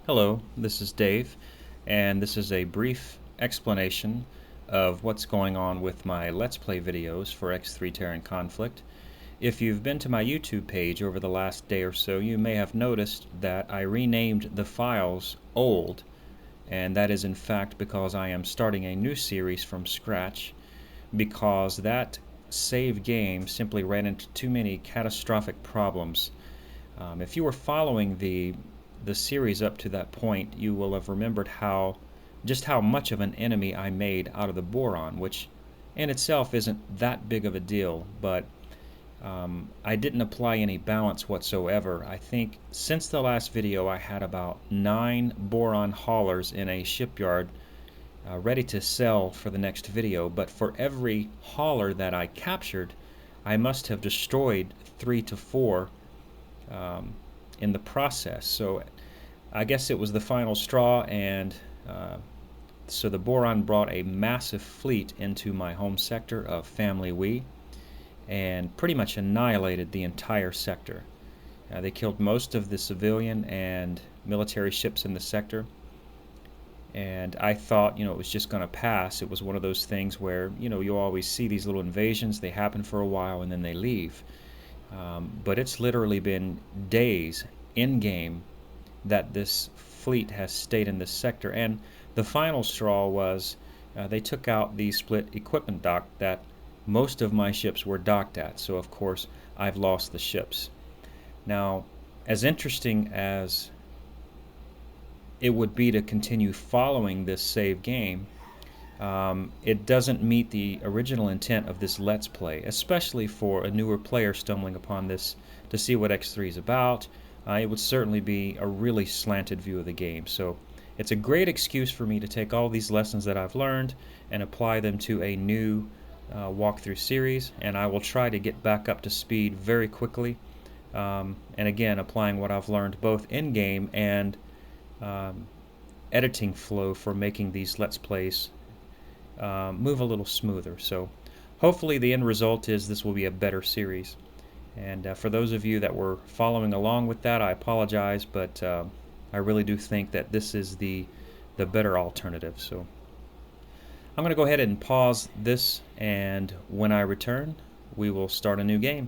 Hello, this is Dave, and this is a brief explanation of what's going on with my Let's Play videos for X3 Terran Conflict. If you've been to my YouTube page over the last day or so, you may have noticed that I renamed the files Old, and that is in fact because I am starting a new series from scratch, because that save game simply ran into too many catastrophic problems. If you were following the series up to that point, you will have remembered just how much of an enemy I made out of the boron, which in itself isn't that big of a deal, but I didn't apply any balance whatsoever. I think since the last video I had about 9 boron haulers in a shipyard ready to sell for the next video, but for every hauler that I captured, I must have destroyed 3 to 4 in the process. So I guess it was the final straw, and so the boron brought a massive fleet into my home sector of Family We and pretty much annihilated the entire sector. They killed most of the civilian and military ships in the sector, and I thought, it was just going to pass. It was one of those things where, you always see these little invasions, they happen for a while and then they leave. But it's literally been days in-game that this fleet has stayed in this sector, and the final straw was they took out the split equipment dock that most of my ships were docked at, so of course I've lost the ships. Now, as interesting as it would be to continue following this save game, it doesn't meet the original intent of this Let's Play, especially for a newer player stumbling upon this to see what X3 is about. It would certainly be a really slanted view of the game. So it's a great excuse for me to take all these lessons that I've learned and apply them to a new walkthrough series, and I will try to get back up to speed very quickly. And again, applying what I've learned both in-game and editing flow for making these Let's Plays move a little smoother. So hopefully the end result is this will be a better series. And for those of you that were following along with that, I apologize, but I really do think that this is the better alternative. So I'm going to go ahead and pause this, and when I return, we will start a new game.